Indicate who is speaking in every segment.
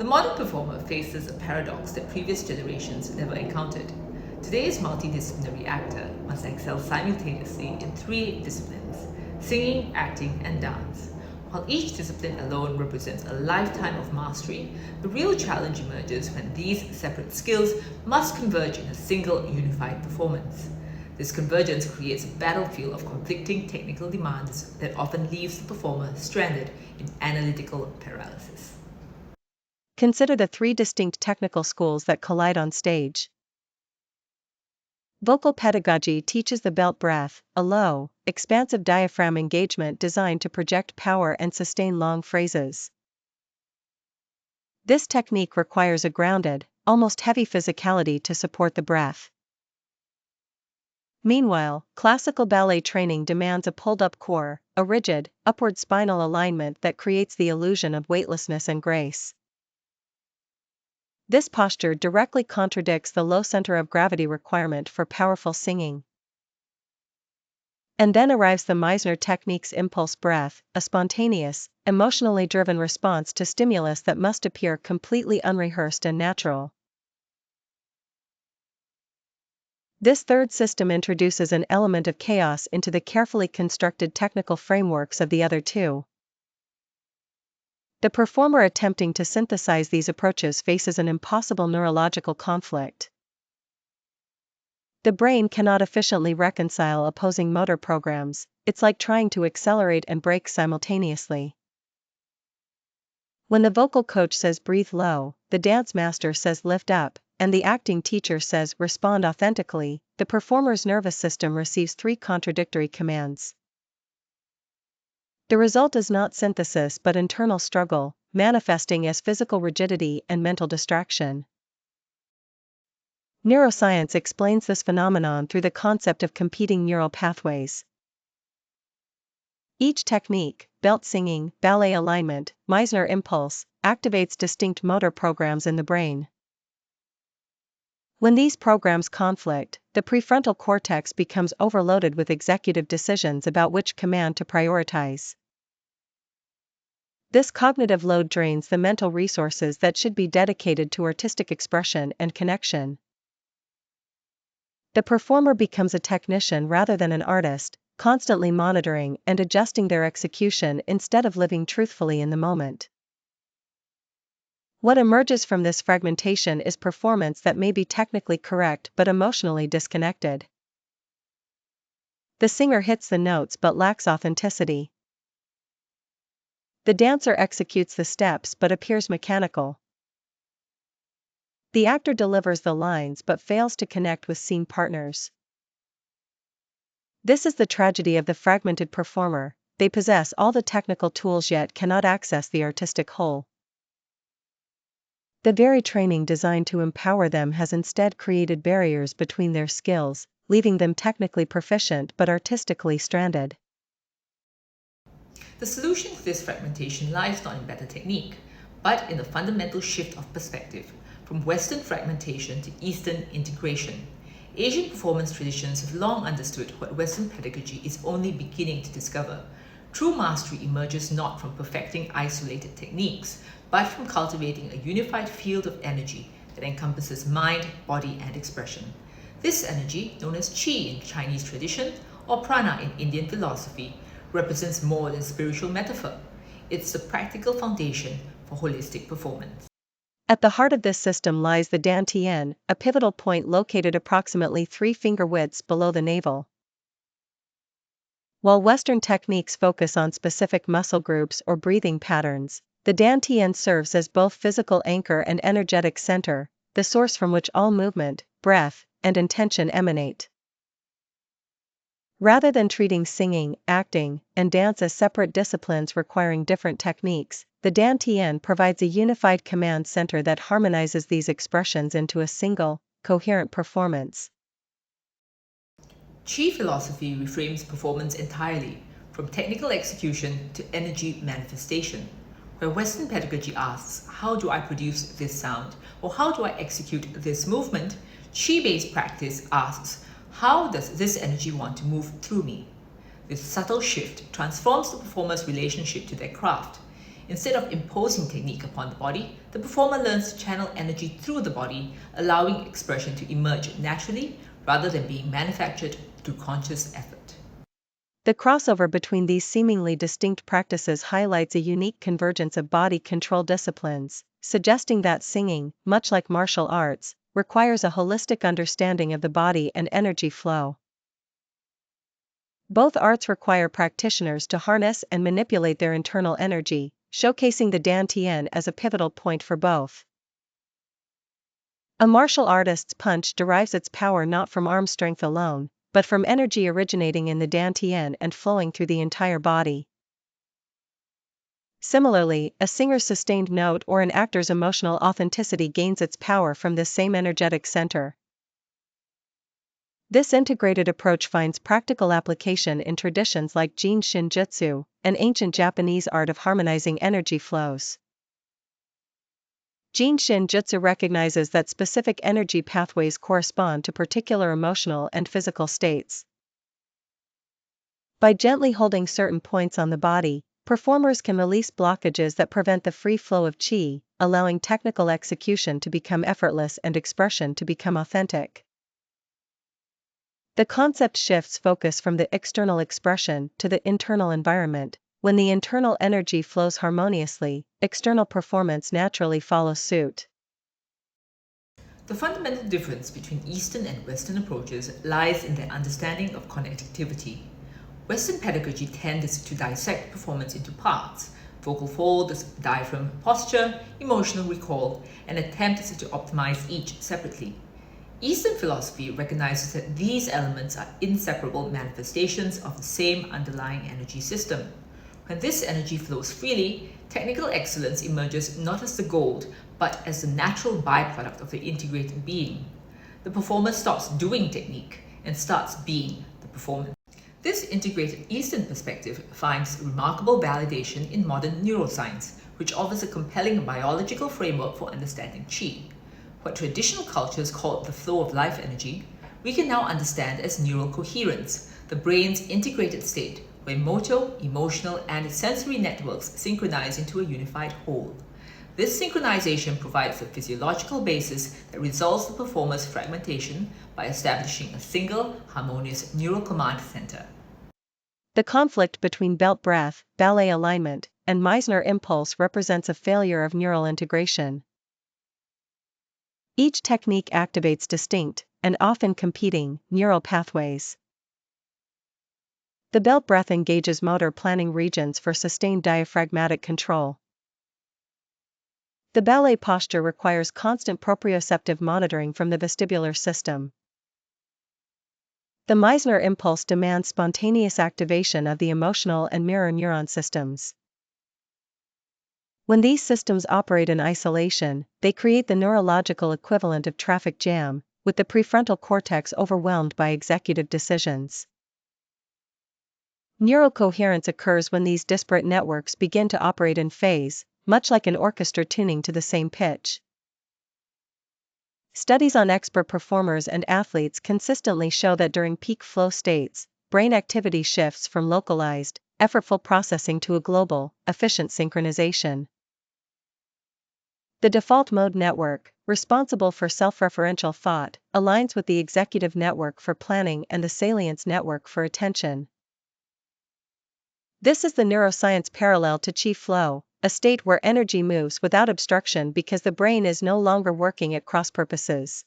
Speaker 1: The modern performer faces a paradox that previous generations never encountered. Today's multidisciplinary actor must excel simultaneously in three disciplines: singing, acting, and dance. While each discipline alone represents a lifetime of mastery, the real challenge emerges when these separate skills must converge in a single unified performance. This convergence creates a battlefield of conflicting technical demands that often leaves the performer stranded in analytical paralysis.
Speaker 2: Consider the three distinct technical schools that collide on stage. Vocal pedagogy teaches the belt breath, a low, expansive diaphragm engagement designed to project power and sustain long phrases. This technique requires a grounded, almost heavy physicality to support the breath. Meanwhile, classical ballet training demands a pulled-up core, a rigid, upward spinal alignment that creates the illusion of weightlessness and grace. This posture directly contradicts the low center of gravity requirement for powerful singing. And then arrives the Meisner technique's impulse breath, a spontaneous, emotionally driven response to stimulus that must appear completely unrehearsed and natural. This third system introduces an element of chaos into the carefully constructed technical frameworks of the other two. The performer attempting to synthesize these approaches faces an impossible neurological conflict. The brain cannot efficiently reconcile opposing motor programs. It's like trying to accelerate and brake simultaneously. When the vocal coach says breathe low, the dance master says lift up, and the acting teacher says respond authentically, the performer's nervous system receives three contradictory commands. The result is not synthesis but internal struggle, manifesting as physical rigidity and mental distraction. Neuroscience explains this phenomenon through the concept of competing neural pathways. Each technique, belt singing, ballet alignment, Meisner impulse, activates distinct motor programs in the brain. When these programs conflict, the prefrontal cortex becomes overloaded with executive decisions about which command to prioritize. This cognitive load drains the mental resources that should be dedicated to artistic expression and connection. The performer becomes a technician rather than an artist, constantly monitoring and adjusting their execution instead of living truthfully in the moment. What emerges from this fragmentation is performance that may be technically correct but emotionally disconnected. The singer hits the notes but lacks authenticity. The dancer executes the steps but appears mechanical. The actor delivers the lines but fails to connect with scene partners. This is the tragedy of the fragmented performer. They possess all the technical tools yet cannot access the artistic whole. The very training designed to empower them has instead created barriers between their skills, leaving them technically proficient but artistically stranded.
Speaker 1: The solution to this fragmentation lies not in better technique, but in the fundamental shift of perspective, from Western fragmentation to Eastern integration. Asian performance traditions have long understood what Western pedagogy is only beginning to discover. True mastery emerges not from perfecting isolated techniques, but from cultivating a unified field of energy that encompasses mind, body, and expression. This energy, known as qi in Chinese tradition or prana in Indian philosophy, represents more than spiritual metaphor. It's the practical foundation for holistic performance.
Speaker 2: At the heart of this system lies the dantian, a pivotal point located approximately 3 finger widths below the navel. While Western techniques focus on specific muscle groups or breathing patterns, the dantian serves as both physical anchor and energetic center, the source from which all movement, breath, and intention emanate. Rather than treating singing, acting, and dance as separate disciplines requiring different techniques, the dantian provides a unified command center that harmonizes these expressions into a single, coherent performance.
Speaker 1: Qi philosophy reframes performance entirely, from technical execution to energy manifestation. Where Western pedagogy asks, how do I produce this sound, or how do I execute this movement, Qi-based practice asks, how does this energy want to move through me? This subtle shift transforms the performer's relationship to their craft. Instead of imposing technique upon the body, the performer learns to channel energy through the body, allowing expression to emerge naturally rather than being manufactured through conscious effort.
Speaker 2: The crossover between these seemingly distinct practices highlights a unique convergence of body control disciplines, suggesting that singing, much like martial arts, requires a holistic understanding of the body and energy flow. Both arts require practitioners to harness and manipulate their internal energy, showcasing the dantian as a pivotal point for both. A martial artist's punch derives its power not from arm strength alone, but from energy originating in the dantian and flowing through the entire body. Similarly, a singer's sustained note or an actor's emotional authenticity gains its power from this same energetic center. This integrated approach finds practical application in traditions like Jin Shin Jutsu, an ancient Japanese art of harmonizing energy flows. Jin Shin Jutsu recognizes that specific energy pathways correspond to particular emotional and physical states. By gently holding certain points on the body, performers can release blockages that prevent the free flow of qi, allowing technical execution to become effortless and expression to become authentic. The concept shifts focus from the external expression to the internal environment. When the internal energy flows harmoniously, external performance naturally follows suit.
Speaker 1: The fundamental difference between Eastern and Western approaches lies in their understanding of connectivity. Western pedagogy tends to dissect performance into parts: vocal fold, diaphragm, posture, emotional recall, and attempts to optimize each separately. Eastern philosophy recognizes that these elements are inseparable manifestations of the same underlying energy system. When this energy flows freely, technical excellence emerges not as the goal, but as the natural byproduct of the integrated being. The performer stops doing technique and starts being the performance. This integrated Eastern perspective finds remarkable validation in modern neuroscience, which offers a compelling biological framework for understanding qi. What traditional cultures called the flow of life energy, we can now understand as neural coherence, the brain's integrated state, where motor, emotional, and sensory networks synchronize into a unified whole. This synchronization provides the physiological basis that resolves the performer's fragmentation by establishing a single, harmonious neural command center.
Speaker 2: The conflict between belt breath, ballet alignment, and Meissner impulse represents a failure of neural integration. Each technique activates distinct, and often competing, neural pathways. The belt breath engages motor planning regions for sustained diaphragmatic control. The ballet posture requires constant proprioceptive monitoring from the vestibular system. The Meissner impulse demands spontaneous activation of the emotional and mirror neuron systems. When these systems operate in isolation, they create the neurological equivalent of traffic jam, with the prefrontal cortex overwhelmed by executive decisions. Neural coherence occurs when these disparate networks begin to operate in phase, much like an orchestra tuning to the same pitch. Studies on expert performers and athletes consistently show that during peak flow states, brain activity shifts from localized, effortful processing to a global, efficient synchronization. The default mode network, responsible for self-referential thought, aligns with the executive network for planning and the salience network for attention. This is the neuroscience parallel to qi flow, a state where energy moves without obstruction because the brain is no longer working at cross purposes.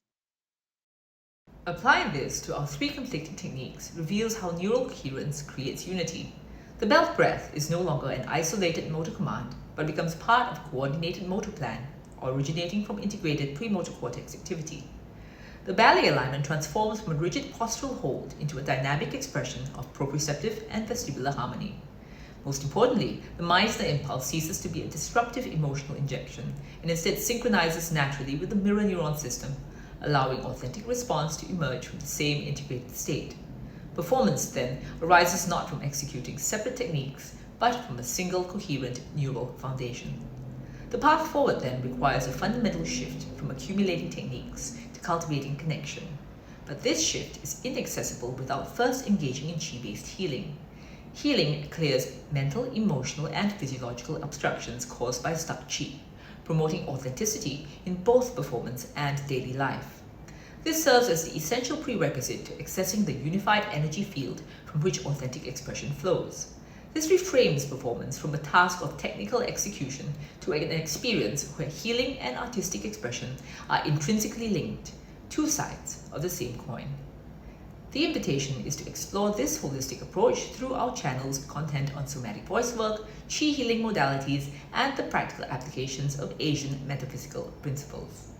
Speaker 1: Applying this to our three conflicting techniques reveals how neural coherence creates unity. The belt breath is no longer an isolated motor command, but becomes part of a coordinated motor plan, originating from integrated premotor cortex activity. The ballet alignment transforms from a rigid postural hold into a dynamic expression of proprioceptive and vestibular harmony. Most importantly, the Meissner impulse ceases to be a disruptive emotional injection and instead synchronizes naturally with the mirror neuron system, allowing authentic response to emerge from the same integrated state. Performance, then, arises not from executing separate techniques, but from a single coherent neural foundation. The path forward, then, requires a fundamental shift from accumulating techniques to cultivating connection. But this shift is inaccessible without first engaging in qi-based healing. Healing clears mental, emotional, and physiological obstructions caused by stuck chi, promoting authenticity in both performance and daily life. This serves as the essential prerequisite to accessing the unified energy field from which authentic expression flows. This reframes performance from a task of technical execution to an experience where healing and artistic expression are intrinsically linked, two sides of the same coin. The invitation is to explore this holistic approach through our channel's content on somatic voice work, chi healing modalities, and the practical applications of Asian metaphysical principles.